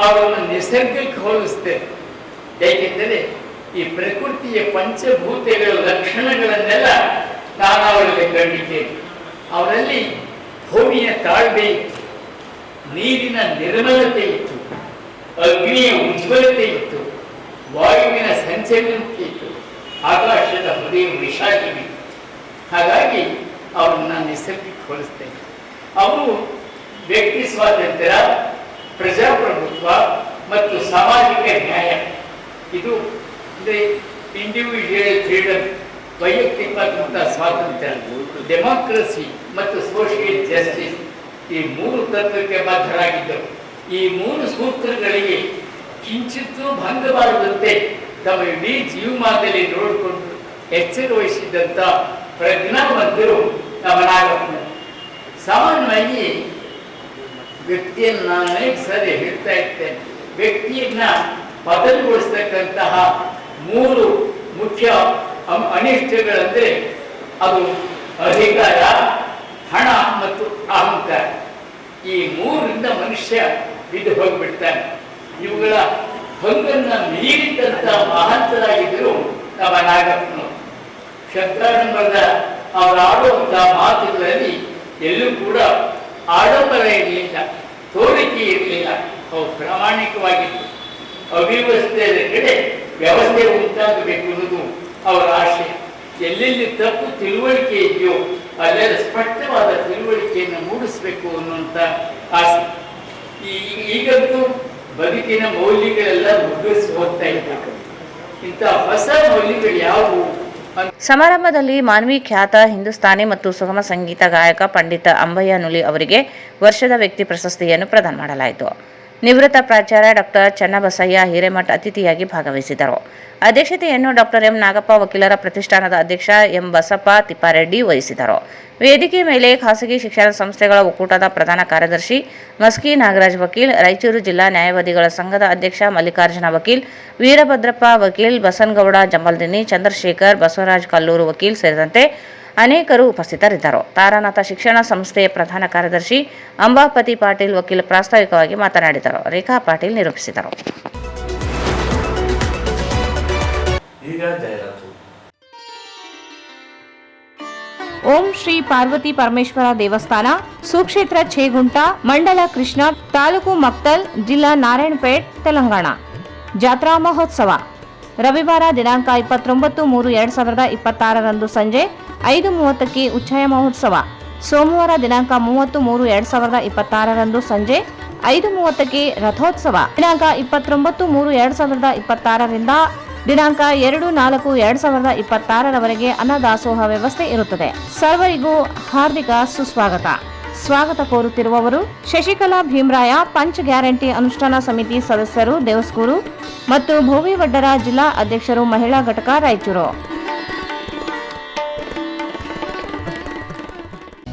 Speaker 5: ಅವರನ್ನು ನಿಸರ್ಗಕ್ಕೆ ಹೋಲಿಸ್ತೇನೆ. ಏಕೆಂದರೆ ಈ ಪ್ರಕೃತಿಯ ಪಂಚಭೂತಗಳ ಲಕ್ಷಣಗಳನ್ನೆಲ್ಲ ನಾನು ಅವರಲ್ಲಿ ಕಂಡಿದ್ದೇನೆ. ಅವರಲ್ಲಿ ಭೂಮಿಯ ತಾಳ್ಮೆ ಇತ್ತು, ನೀರಿನ ನಿರ್ಮಲತೆ ಇತ್ತು, ಅಗ್ನಿಯ ಉಜ್ವಲತೆ ಇತ್ತು, ವಾಯುವಿನ ಸಂಚಲನತೆ ಇತ್ತು, ಆಕಾಶದ ಹೃದಯ ವಿಶಾಲವಿತ್ತು. ಹಾಗಾಗಿ ಅವರನ್ನ ನಿಸರ್ಗಕ್ಕೆ ಹೋಲಿಸ್ತೇನೆ. ಅವರು ವ್ಯಕ್ತಿ ಸ್ವಾತಂತ್ರ್ಯ, ಪ್ರಜಾಪ್ರಭುತ್ವ ಮತ್ತು ಸಾಮಾಜಿಕ ನ್ಯಾಯ, ಇದು ಇಂಡಿವಿಜುವಲ್ ಫ್ರೀಡಮ್, ವೈಯಕ್ತಿಕ ಸ್ವಾತಂತ್ರ್ಯ, ಡೆಮಾಕ್ರಸಿ ಮತ್ತು ಸೋಷಿಯಲ್ ಜಸ್ಟಿಸ್, ಈ ಮೂರು ತತ್ವಕ್ಕೆ ಬದ್ಧರಾಗಿದ್ದರು. ಈ ಮೂರು ಸೂತ್ರಗಳಿಗೆ ಕಿಂಚಿತ್ತೂ ಭಂಗಬಾರದಂತೆ ತಮ್ಮ ಇಡೀ ಜೀವಮಾನದಲ್ಲಿ ನೋಡಿಕೊಂಡು ಎಚ್ಚರ ವಹಿಸಿದ್ದಂಥ ಪ್ರಜ್ಞಾವಂತರು ನಮ್ಮ ನಾಗಪ್ಪನವರು. ಸಾಮಾನ್ಯವಾಗಿ ವ್ಯಕ್ತಿಯನ್ನು ನಾನು ಅನೇಕ ಸಾರಿ ಹೇಳ್ತಾ ಇರ್ತೇನೆ, ವ್ಯಕ್ತಿಯನ್ನ ಬದಲುಗೊಳಿಸ್ತಕ್ಕಂತಹ ಮೂರು ಮುಖ್ಯ ಅನಿಷ್ಟಗಳಂದ್ರೆ ಅದು ಅಧಿಕಾರ, ಹಣ ಮತ್ತು ಅಹಂಕಾರ. ಈ ಮೂರರಿಂದ ಮನುಷ್ಯ ಬಿದ್ದು ಹೋಗಿಬಿಡ್ತಾನೆ. ಇವುಗಳ ಹಂಗನ್ನ ಮೀರಿದಂತ ಮಹಂತರಾಗಿದ್ದರು ನಮ್ಮ ನಾಗಪ್ಪನವರು. ಶಬ್ದಾಡಂಬರದ ಅವರು ಆಡುವಂತಹ ಮಾತುಗಳಲ್ಲಿ ಎಲ್ಲೂ ಕೂಡ ಆಡಂಬರ ಇರಲಿಲ್ಲ, ತೋರಿಕೆ ಇರಲಿಲ್ಲ. ಅವು ಪ್ರಾಮಾಣಿಕವಾಗಿತ್ತು. ಅವ್ಯವಸ್ಥೆಯ ಕಡೆ ವ್ಯವಸ್ಥೆ ಉಂಟಾಗಬೇಕು ಅನ್ನೋದು ಅವರ ಆಶಯ. ಎಲ್ಲೆಲ್ಲಿ ತಪ್ಪು ತಿಳುವಳಿಕೆ ಇದೆಯೋ ಅಲ್ಲೆಲ್ಲ ಸ್ಪಷ್ಟವಾದ ತಿಳುವಳಿಕೆಯನ್ನು ಮೂಡಿಸಬೇಕು ಅನ್ನುವಂಥ ಆಸೆ. ಈಗಂತೂ ಬದುಕಿನ ಮೌಲ್ಯಗಳೆಲ್ಲ ಮುಗ್ಗಿಸಿ ಹೋಗ್ತಾ ಇದ್ದಾರೆ. ಇಂಥ ಹೊಸ ಮೌಲ್ಯಗಳು ಯಾವುವು?
Speaker 1: ಸಮಾರಂಭದಲ್ಲಿ ಮಾನ್ವಿ ಖ್ಯಾತ ಹಿಂದೂಸ್ತಾನಿ ಮತ್ತು ಸುಗಮ ಸಂಗೀತ ಗಾಯಕ ಪಂಡಿತ ಅಂಬಯ್ಯ ನುಲಿ ಅವರಿಗೆ ವರ್ಷದ ವ್ಯಕ್ತಿ ಪ್ರಶಸ್ತಿಯನ್ನು ಪ್ರದಾನ ಮಾಡಲಾಯಿತು. ನಿವೃತ್ತ ಪ್ರಾಚಾರ್ಯ ಡಾಕ್ಟರ್ ಚನ್ನಬಸಯ್ಯ ಹಿರೇಮಠ ಅತಿಥಿಯಾಗಿ ಭಾಗವಹಿಸಿದರು. ಅಧ್ಯಕ್ಷತೆಯನ್ನು ಡಾಕ್ಟರ್ ಎಂ ನಾಗಪ್ಪ, ವಕೀಲರ ಪ್ರತಿಷ್ಠಾನದ ಅಧ್ಯಕ್ಷ ಎಂ ಬಸಪ್ಪ ತಿಪ್ಪಾರೆಡ್ಡಿ ವಹಿಸಿದರು. ವೇದಿಕೆ ಮೇಲೆ ಖಾಸಗಿ ಶಿಕ್ಷಣ ಸಂಸ್ಥೆಗಳ ಒಕ್ಕೂಟದ ಪ್ರಧಾನ ಕಾರ್ಯದರ್ಶಿ ಮಸ್ಕಿ ನಾಗರಾಜ್ ವಕೀಲ್, ರಾಯಚೂರು ಜಿಲ್ಲಾ ನ್ಯಾಯವಾದಿಗಳ ಸಂಘದ ಅಧ್ಯಕ್ಷ ಮಲ್ಲಿಕಾರ್ಜುನ ವಕೀಲ್, ವೀರಭದ್ರಪ್ಪ ವಕೀಲ್, ಬಸನಗೌಡ ಜಂಬಲ್ದಿನ್ನಿ, ಚಂದ್ರಶೇಖರ್, ಬಸವರಾಜ್ ಕಲ್ಲೂರು ವಕೀಲ್ ಸೇರಿದಂತೆ ಅನೇಕರು ಉಪಸ್ಥಿತರಿದ್ದರು. ತಾರಾನಾಥ ಶಿಕ್ಷಣ ಸಂಸ್ಥೆಯ ಪ್ರಧಾನ ಕಾರ್ಯದರ್ಶಿ ಅಂಬಾಪತಿ ಪಾಟೀಲ್ ವಕೀಲ್ ಪ್ರಾಸ್ತಾವಿಕವಾಗಿ ಮಾತನಾಡಿದರು. ರೇಖಾ ಪಾಟೀಲ್ ನಿರೂಪಿಸಿದರು.
Speaker 2: ಈಗ ಜಾಹೀರಾತು.
Speaker 1: ಓಂ ಶ್ರೀ ಪಾರ್ವತಿ ಪರಮೇಶ್ವರ ದೇವಸ್ಥಾನ, ಸುಕ್ಷೇತ್ರ ಛೇಗುಂಟ, ಮಂಡಲ ಕೃಷ್ಣ, ತಾಲೂಕು ಮಕ್ತಲ್, ಜಿಲ್ಲಾ ನಾರಾಯಣಪೇಟ್, ತೆಲಂಗಾಣ. ಜಾತ್ರಾ ಮಹೋತ್ಸವ ರವಿವಾರ ದಿನಾಂಕ 29/3/2026 ಸಂಜೆ 5:30ಕ್ಕೆ ಉಚ್ಚಯ ಮಹೋತ್ಸವ. ಸೋಮವಾರ ದಿನಾಂಕ 30/3/2026 ಸಂಜೆ 5:30ಕ್ಕೆ ರಥೋತ್ಸವ. ದಿನಾಂಕ 29/3/2026 ದಿನಾಂಕ 2/4/2026 ಅನ್ನದಾಸೋಹ ವ್ಯವಸ್ಥೆ ಇರುತ್ತದೆ. ಸರ್ವರಿಗೂ ಹಾರ್ದಿಕ ಸುಸ್ವಾಗತ. ಸ್ವಾಗತ ಕೋರುತ್ತಿರುವವರು ಶಶಿಕಲಾ ಭೀಮರಾಯ, ಪಂಚ್ ಗ್ಯಾರಂಟಿ ಅನುಷ್ಠಾನ ಸಮಿತಿ ಸದಸ್ಯರು, ದೇವಸ್ಕೂರು ಮತ್ತು ಭೋವಿ ವಡ್ಡರ ಜಿಲ್ಲಾ ಅಧ್ಯಕ್ಷರು, ಮಹಿಳಾ ಘಟಕ, Raichur.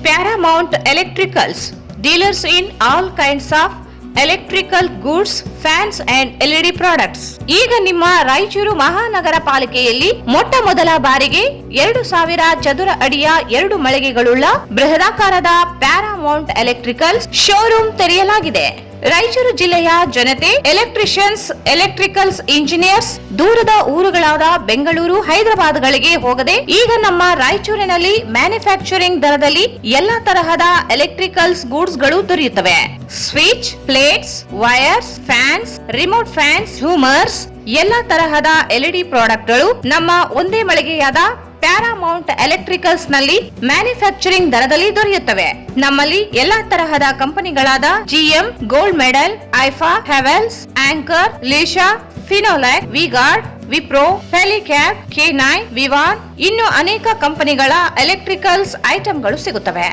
Speaker 1: Paramount electricals, dealers in all kinds of electrical goods, fans and LED products. ಈಗ ನಿಮ್ಮ ರಾಯಚೂರು ಮಹಾನಗರ ಪಾಲಿಕೆಯಲ್ಲಿ ಮೊಟ್ಟ ಮೊದಲ ಬಾರಿಗೆ 2000 ಚದುರ ಅಡಿಯ 2 ಮಳಿಗೆಗಳುಳ್ಳ ಬೃಹದಾಕಾರದ ಪ್ಯಾರಾಮೌಂಟ್ ಎಲೆಕ್ಟ್ರಿಕಲ್ಸ್ ಶೋರೂಮ್ ತೆರೆಯಲಾಗಿದೆ. ರಾಯಚೂರು ಜಿಲ್ಲೆಯ ಜನತೆ, ಎಲೆಕ್ಟ್ರಿಷಿಯನ್ಸ್, ಎಲೆಕ್ಟ್ರಿಕಲ್ಸ್ ಇಂಜಿನಿಯರ್ಸ್ ದೂರದ ಊರುಗಳಾದ ಬೆಂಗಳೂರು, ಹೈದರಾಬಾದ್ಗಳಿಗೆ ಹೋಗದೆ ಈಗ ನಮ್ಮ ರಾಯಚೂರಿನಲ್ಲಿ ಮ್ಯಾನುಫ್ಯಾಕ್ಚರಿಂಗ್ ದರದಲ್ಲಿ ಎಲ್ಲಾ ತರಹದ ಎಲೆಕ್ಟ್ರಿಕಲ್ಸ್ ಗೂಡ್ಸ್ ಗಳು ದೊರೆಯುತ್ತವೆ. Switch, plates, wires, fans, remote fans, ಹ್ಯೂಮರ್ಸ್, ಎಲ್ಲಾ ತರಹದ ಎಲ್ಇಡಿ ಪ್ರಾಡಕ್ಟ್ಗಳು ನಮ್ಮ ಒಂದೇ ಮಳಿಗೆಯಾದ ಪ್ಯಾರಾಮೌಂಟ್ ಎಲೆಕ್ಟ್ರಿಕಲ್ಸ್ ನಲ್ಲಿ ಮ್ಯಾನುಫ್ಯಾಕ್ಚರಿಂಗ್ ದರದಲ್ಲಿ ದೊರೆಯುತ್ತವೆ. ನಮ್ಮಲ್ಲಿ ಎಲ್ಲಾ ತರಹದ ಕಂಪನಿಗಳಾದ ಜಿಎಂ, ಗೋಲ್ಡ್ ಮೆಡಲ್, ಐಫಾ, ಹೆವೆಲ್ಸ್, ಆಂಕರ್, ಲೀಶಾ, ಫಿನೋಲ್ಯಾಕ್, ವಿಗಾರ್ಡ್, ವಿಪ್ರೋ, ಫೆಲಿಕ್ಯಾಪ್, K9, ವಿವಾನ್ ಇನ್ನು ಅನೇಕ ಕಂಪನಿಗಳ ಎಲೆಕ್ಟ್ರಿಕಲ್ಸ್ ಐಟಂಗಳು ಸಿಗುತ್ತವೆ.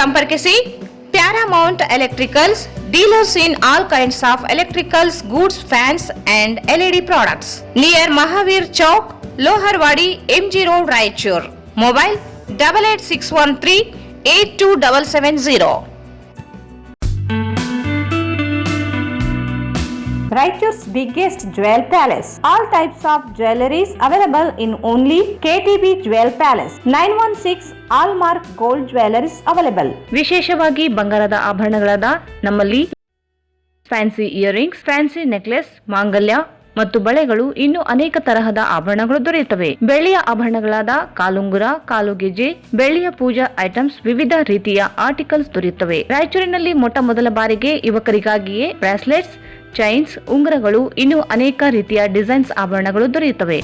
Speaker 1: ಸಂಪರ್ಕಿಸಿ Paramount electricals, dealers in all kinds of electricals goods, fans and LED products, near Mahavir Chowk, Loharwadi, MG road, Raichur. Mobile 8861382770.
Speaker 6: Raichur's biggest jewel palace. All types of jewelries available in only KTB Jewel Palace. 916 Allmark Gold Jewelries available.
Speaker 1: ವಿಶೇಷವಾಗಿ ಬಂಗಾರದ ಆಭರಣಗಳಾದ ನಮ್ಮಲ್ಲಿ fancy earrings, fancy necklace, ಮಾಂಗಲ್ಯ ಮತ್ತು ಬಳೆಗಳು, ಇನ್ನು ಅನೇಕ ತರಹದ ಆಭರಣಗಳು ದೊರೆಯುತ್ತವೆ. ಬೆಳ್ಳಿಯ ಆಭರಣಗಳಾದ ಕಾಲುಂಗುರ, ಕಾಲುಗೆಜೆ, ಬೆಳ್ಳಿಯ ಪೂಜಾ ಐಟಮ್ಸ್, ವಿವಿಧ ರೀತಿಯ ಆರ್ಟಿಕಲ್ಸ್ ದೊರೆಯುತ್ತವೆ. ರಾಯಚೂರಿನಲ್ಲಿ ಮೊಟ್ಟ ಮೊದಲ ಬಾರಿಗೆ ಯುವಕರಿಗಾಗಿಯೇ ಬ್ರಾಸ್ಲೆಟ್ಸ್, ಚೈನ್ಸ್, ಉಂಗುರಗಳು, ಇನ್ನು ಅನೇಕ ರೀತಿಯ ಡಿಸೈನ್ಸ್ ಆಭರಣಗಳು ದೊರೆಯುತ್ತವೆ.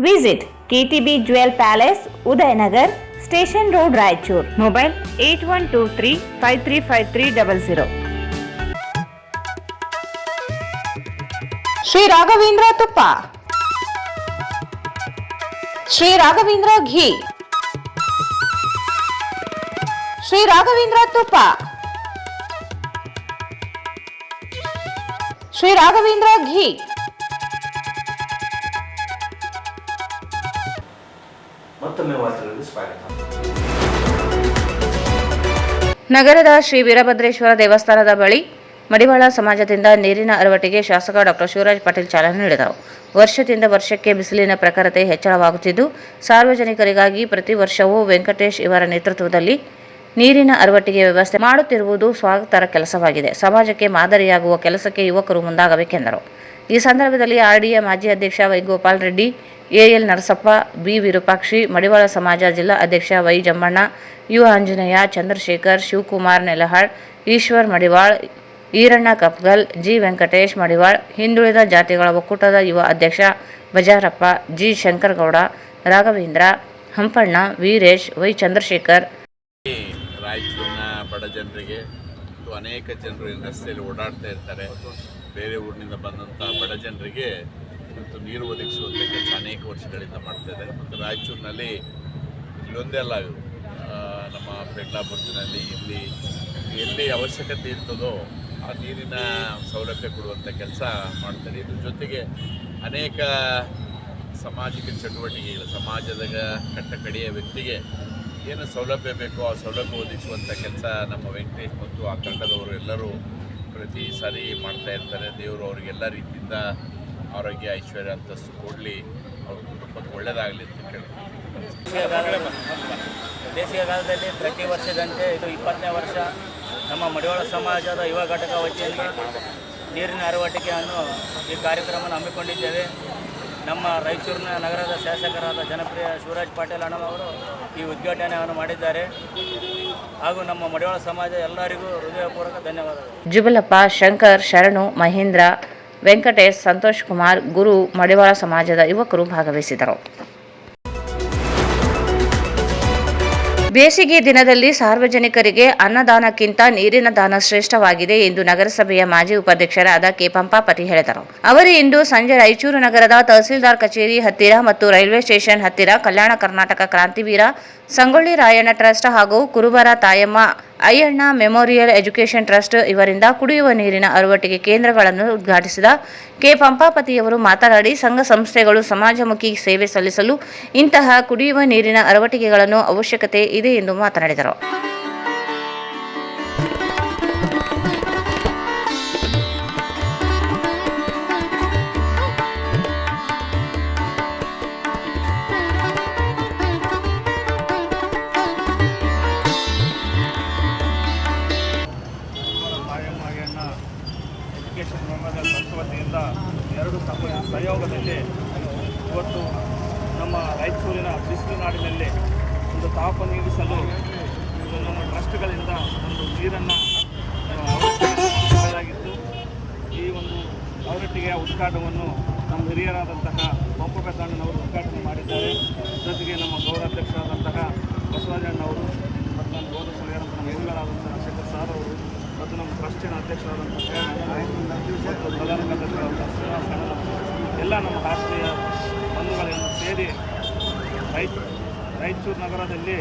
Speaker 6: Visit KTB Jewel Palace, Udayanagar, Station Road, Raichur. Mobile 8123535300.
Speaker 1: Shri Raghavendra ತುಪ್ಪ, ಶ್ರೀ ರಾಘವೇಂದ್ರ ಘೀ, ಶ್ರೀ ರಾಘವೇಂದ್ರ ತುಪ್ಪ, ಶ್ರೀ ರಾಘವೇಂದ್ರ ಘೀ.
Speaker 2: ಮತ್ತೊಮ್ಮೆ ವಾರ್ತೆಗಳಿಗೆ ಸ್ವಾಗತ.
Speaker 1: ನಗರದ ಶ್ರೀ ವೀರಭದ್ರೇಶ್ವರ ದೇವಸ್ಥಾನದ ಬಳಿ ಮಡಿವಾಳ ಸಮಾಜದಿಂದ ನೀರಿನ ಅರವಟ್ಟಿಗೆ ಶಾಸಕ ಡಾಕ್ಟರ್ ಶಿವರಾಜ್ ಪಾಟೀಲ್ ಚಾಲನೆ ನೀಡಿದರು. ವರ್ಷದಿಂದ ವರ್ಷಕ್ಕೆ ಬಿಸಿಲಿನ ಪ್ರಖರತೆ ಹೆಚ್ಚಳವಾಗುತ್ತಿದ್ದು, ಸಾರ್ವಜನಿಕರಿಗಾಗಿ ಪ್ರತಿ ವರ್ಷವೂ ವೆಂಕಟೇಶ್ ಇವರ ನೇತೃತ್ವದಲ್ಲಿ ನೀರಿನ ಅರವಟ್ಟಿಗೆ ವ್ಯವಸ್ಥೆ ಮಾಡುತ್ತಿರುವುದು ಸ್ವಾಗತಾರ್ಹ ಕೆಲಸವಾಗಿದೆ. ಸಮಾಜಕ್ಕೆ ಮಾದರಿಯಾಗುವ ಕೆಲಸಕ್ಕೆ ಯುವಕರು ಮುಂದಾಗಬೇಕೆಂದರು. ಈ ಸಂದರ್ಭದಲ್ಲಿ RDA ಮಾಜಿ ಅಧ್ಯಕ್ಷ Y Gopal Reddy, AL Narasappa, B Virupakshi, Madivala ಸಮಾಜ ಜಿಲ್ಲಾ ಅಧ್ಯಕ್ಷ Y Jammanna, U Anjaneya, Chandrashekar, Shivakumar Nelahal, Eshwar Madival, Eeranna Kapgal, G Venkatesh Madival, ಹಿಂದುಳಿದ ಜಾತಿಗಳ ಒಕ್ಕೂಟದ ಯುವ ಅಧ್ಯಕ್ಷ ಬಜಾರಪ್ಪ, G ಶಂಕರಗೌಡ, ರಾಘವೇಂದ್ರ, ಹಂಪಣ್ಣ, ವೀರೇಶ್, ವೈ ಚಂದ್ರಶೇಖರ್.
Speaker 3: ರಾಯಚೂರಿನ ಬಡ ಜನರಿಗೆ ಮತ್ತು ಅನೇಕ ಜನರು ರಸ್ತೆಯಲ್ಲಿ ಓಡಾಡ್ತಾ ಇರ್ತಾರೆ. ಬೇರೆ ಊರಿನಿಂದ ಬಂದಂಥ ಬಡ ಜನರಿಗೆ ಮತ್ತು ನೀರು ಒದಗಿಸುವಂಥ ಕೆಲಸ ಅನೇಕ ವರ್ಷಗಳಿಂದ ಮಾಡ್ತಾ ಇದ್ದಾರೆ. ಮತ್ತು ರಾಯಚೂರಿನಲ್ಲಿ ಇಲ್ಲೊಂದೇ ಅಲ್ಲ, ನಮ್ಮ ಪೆಡ್ಲಾಪುರದಲ್ಲಿ ಇಲ್ಲಿ ಎಲ್ಲಿ ಅವಶ್ಯಕತೆ ಇರ್ತದೋ ಆ ನೀರಿನ ಸೌಲಭ್ಯ ಕೊಡುವಂಥ ಕೆಲಸ ಮಾಡ್ತಾರೆ. ಇದ್ರ ಜೊತೆಗೆ ಅನೇಕ ಸಾಮಾಜಿಕ ಚಟುವಟಿಕೆಗಳು, ಸಮಾಜದ ಕಟ್ಟಕಡೆಯ ವ್ಯಕ್ತಿಗೆ ಏನು ಸೌಲಭ್ಯ ಬೇಕೋ ಆ ಸೌಲಭ್ಯ ಒದಗಿಸುವಂಥ ಕೆಲಸ ನಮ್ಮ ವೆಂಕಟೇಶ್ ಮತ್ತು ಆ ತಂಡದವರು ಎಲ್ಲರೂ ಪ್ರತಿ ಸಾರಿ ಮಾಡ್ತಾ ಇರ್ತಾರೆ. ದೇವರು ಅವರಿಗೆಲ್ಲ ರೀತಿಯಿಂದ ಆರೋಗ್ಯ, ಐಶ್ವರ್ಯ, ಅಂತಸ್ತು ಕೊಡಲಿ, ಅವ್ರ ಕುಟುಂಬಕ್ಕೆ ಒಳ್ಳೆಯದಾಗಲಿ ಅಂತ ಕೇಳ್ತೀನಿ.
Speaker 7: ಬೇಸಿಗೆಗಾಲದಲ್ಲಿ ಪ್ರತಿ ವರ್ಷದಂತೆ ಇದು 20ನೇ ವರ್ಷ ನಮ್ಮ ಮಡಿವಾಳ ಸಮಾಜದ ಯುವ ಘಟಕ ವತಿಯಿಂದ ನೀರಿನ ಅರವಟ್ಟಿಕೆಯನ್ನು ಈ ಕಾರ್ಯಕ್ರಮವನ್ನು ಹಮ್ಮಿಕೊಂಡಿದ್ದೇವೆ. ನಮ್ಮ ರಾಯಚೂರಿನ ನಗರದ ಶಾಸಕರಾದ ಜನಪ್ರಿಯ ಶಿವರಾಜ್ ಪಾಟೀಲ್ ಅಣ್ಣನವರು ಈ ಉದ್ಘಾಟನೆಯನ್ನು ಮಾಡಿದ್ದಾರೆ. ಹಾಗೂ ನಮ್ಮ ಮಡಿವಾಳ ಸಮಾಜ ಎಲ್ಲರಿಗೂ ಹೃದಯಪೂರ್ವಕ ಧನ್ಯವಾದಗಳು.
Speaker 1: ಜುಬಲಪ್ಪ, ಶಂಕರ್, ಶರಣು, ಮಹೇಂದ್ರ, ವೆಂಕಟೇಶ್, ಸಂತೋಷ್ ಕುಮಾರ್, ಗುರು, ಮಡಿವಾಳ ಸಮಾಜದ ಯುವಕರು ಭಾಗವಹಿಸಿದರು. ಬೇಸಿಗೆ ದಿನದಲ್ಲಿ ಸಾರ್ವಜನಿಕರಿಗೆ ಅನ್ನದಾನಕ್ಕಿಂತ ನೀರಿನ ದಾನ ಶ್ರೇಷ್ಠವಾಗಿದೆ ಎಂದು ನಗರಸಭೆಯ ಮಾಜಿ ಉಪಾಧ್ಯಕ್ಷರಾದ ಕೆ ಪಂಪಾಪತಿ ಹೇಳಿದರು. ಅವರು ಇಂದು ಸಂಜೆ ರಾಯಚೂರು ನಗರದ ತಹಸೀಲ್ದಾರ್ ಕಚೇರಿ ಹತ್ತಿರ ಮತ್ತು ರೈಲ್ವೆ ಸ್ಟೇಷನ್ ಹತ್ತಿರ ಕಲ್ಯಾಣ ಕರ್ನಾಟಕ ಕ್ರಾಂತಿವೀರ ಸಂಗೊಳ್ಳಿ ರಾಯಣ್ಣ ಟ್ರಸ್ಟ್ ಹಾಗೂ ಕುರುಬರ ತಾಯಮ್ಮ ಅಯ್ಯಣ್ಣ ಮೆಮೋರಿಯಲ್ ಎಜುಕೇಷನ್ ಟ್ರಸ್ಟ್ ಇವರಿಂದ ಕುಡಿಯುವ ನೀರಿನ ಅರವಟ್ಟಿಗೆ ಕೇಂದ್ರಗಳನ್ನು ಉದ್ಘಾಟಿಸಿದ ಕೆ ಪಂಪಾಪತಿಯವರು ಮಾತನಾಡಿ, ಸಂಘ ಸಂಸ್ಥೆಗಳು ಸಮಾಜಮುಖಿ ಸೇವೆ ಸಲ್ಲಿಸಲು ಇಂತಹ ಕುಡಿಯುವ ನೀರಿನ ಅರವಟ್ಟಿಗೆಗಳನ್ನು ಅವಶ್ಯಕತೆ ಇದೆ ಎಂದು ಮಾತನಾಡಿದರು.
Speaker 8: ಎಜುಕೇಷನ್ ಮೆಮೋರಿಯಲ್ ಟ್ರಸ್ಟ್ ವತಿಯಿಂದ 2 ಸಹಯೋಗದಲ್ಲಿ ಇವತ್ತು ನಮ್ಮ ರಾಯಚೂರಿನ ಬಿಸಿಲು ನಾಡಿನಲ್ಲಿ ಒಂದು ತಾಪ ನೀಗಿಸಲು ನಮ್ಮ ಟ್ರಸ್ಟ್ಗಳಿಂದ ಒಂದು ನೀರನ್ನು ಅವರಟ್ಟಿಗೆ ಈ ಒಂದು ಅವರಟ್ಟಿಗೆಯ ಉದ್ಘಾಟನೆಯನ್ನು ನಮ್ಮ ಹಿರಿಯರಾದಂತಹ ಪಂಪಪೆದ್ದಣ್ಣನವರು ಉದ್ಘಾಟನೆ ಮಾಡಿದ್ದಾರೆ. ಜೊತೆಗೆ ನಮ್ಮ ಗೌರವಾಧ್ಯಕ್ಷರಾದಂತಹ ಬಸವರಾಜಣ್ಣವರು ಮತ್ತು ನಮ್ಮ ಗೌರವ ಸಲಹೆಯಾದಂಥ ನಮ್ಮ ಹಿರಿಯರಾದಂತಹ ಶೇಖರ್ ಸಾರ್ ಅವರು ಮತ್ತು ನಮ್ಮ ಟ್ರಸ್ಟಿನ ಅಧ್ಯಕ್ಷರಾದಂತಹ ಮತ್ತು ಪ್ರಧಾನ ಕಾರ್ಯದರ್ಶಿಗಳಾದಂಥ ಶ್ರೀನಿವಾಸ ಎಲ್ಲ ನಮ್ಮ ರಾಷ್ಟ್ರೀಯ ಬಂಧುಗಳನ್ನು ಸೇರಿ ರಾಯಚೂರು ನಗರದಲ್ಲಿ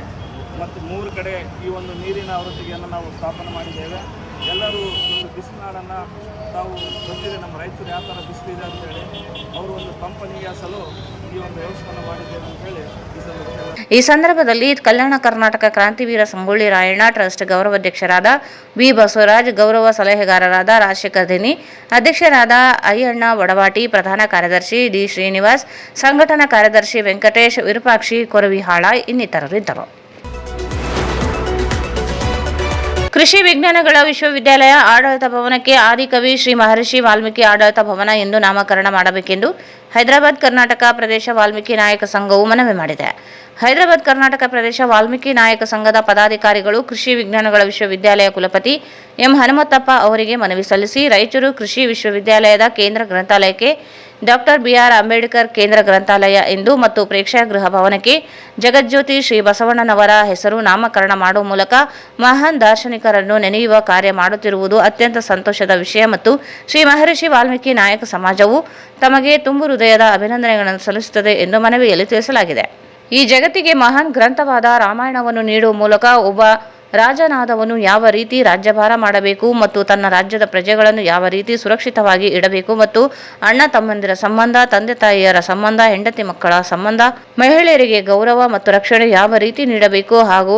Speaker 8: ಮತ್ತು 3 ಕಡೆ ಈ ಒಂದು ನೀರಿನ ಅವರಟ್ಟಿಗೆಯನ್ನು ನಾವು ಸ್ಥಾಪನೆ ಮಾಡಿದ್ದೇವೆ. ಎಲ್ಲರೂ ಒಂದು ಬಿಸಿನಾಡನ್ನು ತಾವು ಗೊತ್ತಿದೆ, ನಮ್ಮ ರಾಯಚೂರು ಯಾವ ಥರ ಬಿಸಿಲಿದೆ ಅಂತೇಳಿ ಅವರು ಒಂದು ಕಂಪನಿಯಾಸಲು ಈ ಒಂದು ವ್ಯವಸ್ಥೆಯನ್ನು ಮಾಡಿದ್ದೇವೆ ಅಂತೇಳಿ
Speaker 1: ಈ ಸಂದರ್ಭದಲ್ಲಿ ಕಲ್ಯಾಣ ಕರ್ನಾಟಕ ಕ್ರಾಂತಿವೀರ ಸಂಗೊಳ್ಳಿ ರಾಯಣ್ಣ ಟ್ರಸ್ಟ್ ಗೌರವಾಧ್ಯಕ್ಷರಾದ ಬಿ ಬಸವರಾಜ್, ಗೌರವ ಸಲಹೆಗಾರರಾದ ರಾಜಶೇಖರ್ ದಿನಿ, ಅಧ್ಯಕ್ಷರಾದ ಅಯ್ಯಣ್ಣ ವಡವಾಟಿ, ಪ್ರಧಾನ ಕಾರ್ಯದರ್ಶಿ ಡಿ ಶ್ರೀನಿವಾಸ್, ಸಂಘಟನಾ ಕಾರ್ಯದರ್ಶಿ ವೆಂಕಟೇಶ್, ವಿರೂಪಾಕ್ಷಿ ಕೊರವಿಹಾಳ ಇನ್ನಿತರರಿದ್ದರು. ಕೃಷಿ ವಿಜ್ಞಾನಗಳ ವಿಶ್ವವಿದ್ಯಾಲಯ ಆಡಳಿತ ಭವನಕ್ಕೆ ಆದಿಕವಿ ಶ್ರೀ ಮಹರ್ಷಿ ವಾಲ್ಮೀಕಿ ಆಡಳಿತ ಭವನ ಎಂದು ನಾಮಕರಣ ಮಾಡಬೇಕೆಂದು ಹೈದರಾಬಾದ್ ಕರ್ನಾಟಕ ಪ್ರದೇಶ ವಾಲ್ಮೀಕಿ ನಾಯಕ ಸಂಘವು ಮನವಿ ಮಾಡಿದೆ. ಹೈದರಾಬಾದ್ ಕರ್ನಾಟಕ ಪ್ರದೇಶ ವಾಲ್ಮೀಕಿ ನಾಯಕ ಸಂಘದ ಪದಾಧಿಕಾರಿಗಳು ಕೃಷಿ ವಿಜ್ಞಾನಗಳ ವಿಶ್ವವಿದ್ಯಾಲಯ ಕುಲಪತಿ ಎಂ ಹನುಮಂತಪ್ಪ ಅವರಿಗೆ ಮನವಿ ಸಲ್ಲಿಸಿ ರಾಯಚೂರು ಕೃಷಿ ವಿಶ್ವವಿದ್ಯಾಲಯದ ಕೇಂದ್ರ ಗ್ರಂಥಾಲಯಕ್ಕೆ ಡಾಕ್ಟರ್ ಬಿಆರ್ ಅಂಬೇಡ್ಕರ್ ಕೇಂದ್ರ ಗ್ರಂಥಾಲಯ ಎಂದು ಮತ್ತು ಪ್ರೇಕ್ಷಾಗೃಹ ಭವನಕ್ಕೆ ಜಗಜ್ಯೋತಿ ಶ್ರೀ ಬಸವಣ್ಣನವರ ಹೆಸರು ನಾಮಕರಣ ಮಾಡುವ ಮೂಲಕ ಮಹಾನ್ ದಾರ್ಶನಿಕರನ್ನು ನೆನೆಯುವ ಕಾರ್ಯ ಮಾಡುತ್ತಿರುವುದು ಅತ್ಯಂತ ಸಂತೋಷದ ವಿಷಯ ಮತ್ತು ಶ್ರೀ ಮಹರ್ಷಿ ವಾಲ್ಮೀಕಿ ನಾಯಕ ಸಮಾಜವು ತಮಗೆ ತುಂಬು ಹೃದಯದ ಅಭಿನಂದನೆಗಳನ್ನು ಸಲ್ಲಿಸುತ್ತದೆ ಎಂದು ಮನವಿಯಲ್ಲಿ ತಿಳಿಸಲಾಗಿದೆ. ಈ ಜಗತ್ತಿಗೆ ಮಹಾನ್ ಗ್ರಂಥವಾದ ರಾಮಾಯಣವನ್ನು ನೀಡುವ ಮೂಲಕ ಒಬ್ಬ ರಾಜನಾದವನು ಯಾವ ರೀತಿ ರಾಜ್ಯಭಾರ ಮಾಡಬೇಕು ಮತ್ತು ತನ್ನ ರಾಜ್ಯದ ಪ್ರಜೆಗಳನ್ನು ಯಾವ ರೀತಿ ಸುರಕ್ಷಿತವಾಗಿ ಇಡಬೇಕು ಮತ್ತು ಅಣ್ಣ ತಮ್ಮಂದಿರ ಸಂಬಂಧ, ತಂದೆ ತಾಯಿಯರ ಸಂಬಂಧ, ಹೆಂಡತಿ ಮಕ್ಕಳ ಸಂಬಂಧ, ಮಹಿಳೆಯರಿಗೆ ಗೌರವ ಮತ್ತು ರಕ್ಷಣೆ ಯಾವ ರೀತಿ ನೀಡಬೇಕು ಹಾಗೂ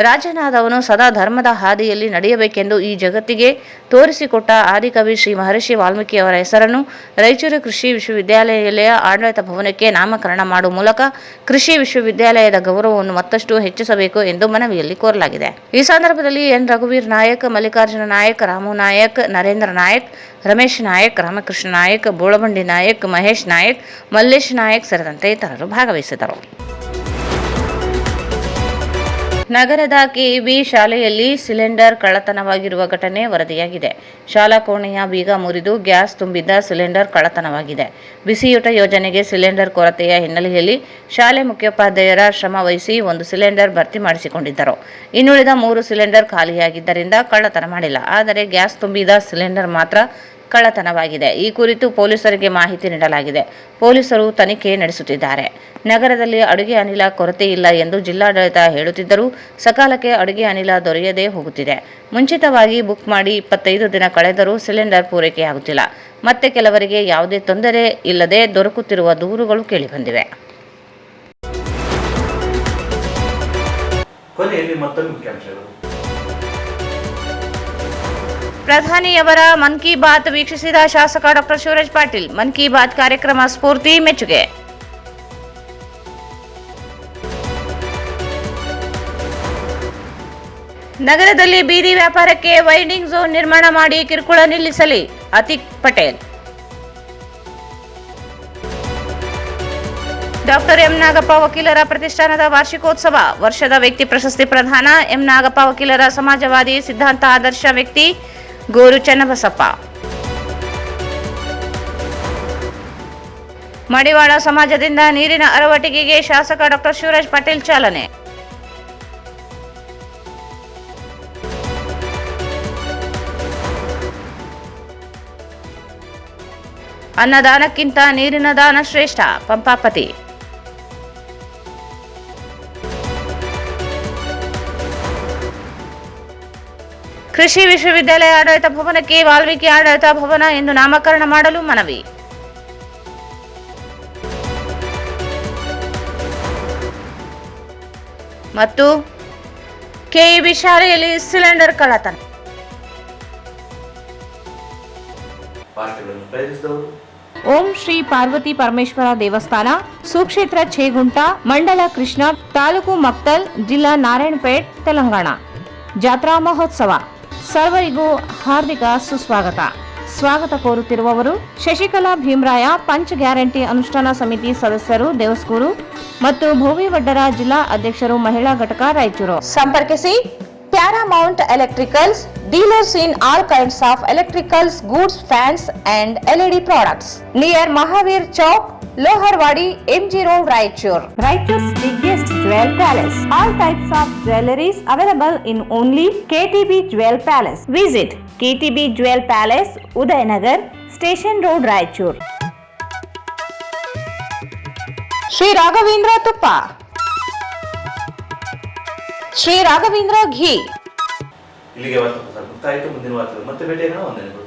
Speaker 1: ರಾಜನಾದವನು ಸದಾ ಧರ್ಮದ ಹಾದಿಯಲ್ಲಿ ನಡೆಯಬೇಕೆಂದು ಈ ಜಗತ್ತಿಗೆ ತೋರಿಸಿಕೊಟ್ಟ ಆದಿಕವಿ ಶ್ರೀ ಮಹರ್ಷಿ ವಾಲ್ಮೀಕಿ ಅವರ ಹೆಸರನ್ನು ರಾಯಚೂರು ಕೃಷಿ ವಿಶ್ವವಿದ್ಯಾಲಯ ಆಡಳಿತ ಭವನಕ್ಕೆ ನಾಮಕರಣ ಮಾಡುವ ಮೂಲಕ ಕೃಷಿ ವಿಶ್ವವಿದ್ಯಾಲಯದ ಗೌರವವನ್ನು ಮತ್ತಷ್ಟು ಹೆಚ್ಚಿಸಬೇಕು ಎಂದು ಮನವಿಯಲ್ಲಿ ಕೋರಲಾಗಿದೆ. ಈ ಸಂದರ್ಭದಲ್ಲಿ ಎನ್ ರಘುವೀರ್ ನಾಯಕ್, ಮಲ್ಲಿಕಾರ್ಜುನ ನಾಯಕ್, ರಾಮು ನಾಯಕ್, ನರೇಂದ್ರ ನಾಯಕ್, ರಮೇಶ್ ನಾಯಕ್, ರಾಮಕೃಷ್ಣ ನಾಯಕ್, ಬೋಳಬಂಡಿ ನಾಯಕ್, ಮಹೇಶ್ ನಾಯಕ್, ಮಲ್ಲೇಶ್ ನಾಯಕ್ ಸೇರಿದಂತೆ ಇತರರು ಭಾಗವಹಿಸಿದರು. ನಗರದ ಕೆಇಬಿ ಶಾಲೆಯಲ್ಲಿ ಸಿಲಿಂಡರ್ ಕಳ್ಳತನವಾಗಿರುವ ಘಟನೆ ವರದಿಯಾಗಿದೆ. ಶಾಲಾ ಕೋಣೆಯ ಬೀಗ ಮುರಿದು ಗ್ಯಾಸ್ ತುಂಬಿದ್ದ ಸಿಲಿಂಡರ್ ಕಳ್ಳತನವಾಗಿದೆ. ಬಿಸಿಯೂಟ ಯೋಜನೆಗೆ ಸಿಲಿಂಡರ್ ಕೊರತೆಯ ಹಿನ್ನೆಲೆಯಲ್ಲಿ ಶಾಲೆ ಮುಖ್ಯೋಪಾಧ್ಯಾಯರ ಶ್ರಮ ವಹಿಸಿ 1 ಸಿಲಿಂಡರ್ ಭರ್ತಿ ಮಾಡಿಸಿಕೊಂಡಿದ್ದರು. ಇನ್ನುಳಿದ 3 ಸಿಲಿಂಡರ್ ಖಾಲಿಯಾಗಿದ್ದರಿಂದ ಕಳ್ಳತನ ಮಾಡಿಲ್ಲ. ಆದರೆ ಗ್ಯಾಸ್ ತುಂಬಿದ ಸಿಲಿಂಡರ್ ಮಾತ್ರ ಕಳ್ಳತನವಾಗಿದೆ. ಈ ಕುರಿತು ಪೊಲೀಸರಿಗೆ ಮಾಹಿತಿ ನೀಡಲಾಗಿದೆ. ಪೊಲೀಸರು ತನಿಖೆ ನಡೆಸುತ್ತಿದ್ದಾರೆ. ನಗರದಲ್ಲಿ ಅಡುಗೆ ಅನಿಲ ಕೊರತೆ ಇಲ್ಲ ಎಂದು ಜಿಲ್ಲಾಡಳಿತ ಹೇಳುತ್ತಿದ್ದರೂ ಸಕಾಲಕ್ಕೆ ಅಡುಗೆ ಅನಿಲ ದೊರೆಯದೇ ಹೋಗುತ್ತಿದೆ. ಮುಂಚಿತವಾಗಿ ಬುಕ್ ಮಾಡಿ 25 ದಿನ ಕಳೆದರೂ ಸಿಲಿಂಡರ್ ಪೂರೈಕೆಯಾಗುತ್ತಿಲ್ಲ. ಮತ್ತೆ ಕೆಲವರಿಗೆ ಯಾವುದೇ ತೊಂದರೆ ಇಲ್ಲದೆ ದೊರಕುತ್ತಿರುವ ದೂರುಗಳು ಕೇಳಿಬಂದಿವೆ.
Speaker 2: ಕೊನೆಯಲ್ಲಿ ಮತ್ತೊಂದು ಮುಖ್ಯಾಂಶಗಳು.
Speaker 1: ಪ್ರಧಾನಿಯವರ ಮನ್ ಕಿ ಬಾತ್ ವೀಕ್ಷಿಸಿದ ಶಾಸಕ ಡಾಕ್ಟರ್ ಶಿವರಾಜ್ ಪಾಟೀಲ್. ಮನ್ ಕಿ ಬಾತ್ ಕಾರ್ಯಕ್ರಮ ಸ್ಫೂರ್ತಿ, ಮೆಚ್ಚುಗೆ. ನಗರದಲ್ಲಿ ಬೀದಿ ವ್ಯಾಪಾರಕ್ಕೆ ವೈಂಡಿಂಗ್ ಝೋನ್ ನಿರ್ಮಾಣ ಮಾಡಿ ಕಿರುಕುಳ ನಿಲ್ಲಿಸಲಿ, ಅತಿಕ್ ಪಟೇಲ್. ಡಾಕ್ಟರ್ ಎಂ ನಾಗಪ್ಪ ವಕೀಲರ ಪ್ರತಿಷ್ಠಾನದ ವಾರ್ಷಿಕೋತ್ಸವ. ವರ್ಷದ ವ್ಯಕ್ತಿ ಪ್ರಶಸ್ತಿ ಪ್ರದಾನ. ಎಂ ನಾಗಪ್ಪ ವಕೀಲರ ಸಮಾಜವಾದಿ ಸಿದ್ಧಾಂತ ಆದರ್ಶ ವ್ಯಕ್ತಿ ಗೋರು ಚನ್ನಬಸಪ್ಪ. ಮಡಿವಾಳ ಸಮಾಜದಿಂದ ನೀರಿನ ಅರವಟ್ಟಿಗೆಗೆ ಶಾಸಕ ಡಾಕ್ಟರ್ ಶಿವರಾಜ್ ಪಾಟೀಲ್ ಚಾಲನೆ. ಅನ್ನದಾನಕ್ಕಿಂತ ನೀರಿನ ದಾನ ಶ್ರೇಷ್ಠ, ಪಂಪಾಪತಿ. ಕೃಷಿ ವಿಶ್ವವಿದ್ಯಾಲಯ ಆಡಳಿತ ಭವನಕ್ಕೆ ವಾಲ್ಮೀಕಿ ಆಡಳಿತ ಭವನ ಎಂದು ನಾಮಕರಣ ಮಾಡಲು ಮನವಿ. ಮತ್ತು ಕೆಇಬಿ ಶಾಲೆಯಲ್ಲಿ ಸಿಲಿಂಡರ್ ಕಳ್ಳತನ.
Speaker 6: ಓಂ ಶ್ರೀ ಪಾರ್ವತಿ ಪರಮೇಶ್ವರ ದೇವಸ್ಥಾನ, ಸುಕ್ಷೇತ್ರ ಛೇಗುಂಟ, ಮಂಡಲ ಕೃಷ್ಣ, ತಾಲೂಕು ಮಕ್ತಲ್, ಜಿಲ್ಲಾ ನಾರಾಯಣಪೇಟ್, ತೆಲಂಗಾಣ. ಜಾತ್ರಾ ಮಹೋತ್ಸವ. ಸರ್ವರಿಗೂ ಹಾರ್ದಿಕ ಸುಸ್ವಾಗತ. ಸ್ವಾಗತ ಕೋರುತ್ತಿರುವವರು ಶಶಿಕಲಾ ಭೀಮರಾಯ, ಪಂಚ್ ಗ್ಯಾರಂಟಿ ಅನುಷ್ಠಾನ ಸಮಿತಿ ಸದಸ್ಯರು, ದೇವಸ್ಕೂರು ಮತ್ತು ಭೋವಿವಡ್ಡರ ಜಿಲ್ಲಾ ಅಧ್ಯಕ್ಷರು, ಮಹಿಳಾ ಘಟಕ, ರಾಯಚೂರು. ಸಂಪರ್ಕಿಸಿ Paramount electricals, dealers in all kinds of electricals goods, fans and LED products near Mahavir Chowk, Loharwadi, MG Road, Raichur. Raichur's biggest jewel palace. All types of jewelries available in only KTB Jewel Palace. Visit KTB Jewel Palace, Udayanagar, Station Road, Raichur. Sri Raghavendra Tuppa, Sri Raghavendra Ghee.
Speaker 2: ಇಲ್ಲಿಗೆ ವಾರ್ತೆ ಮುಕ್ತಾಯಿತು. ಮುಂದಿನ ವಾರ್ತೆ ಮತ್ತೆ ಭೇಟಿಯಾಗೋಣ. ವಂದನೆಗಳು.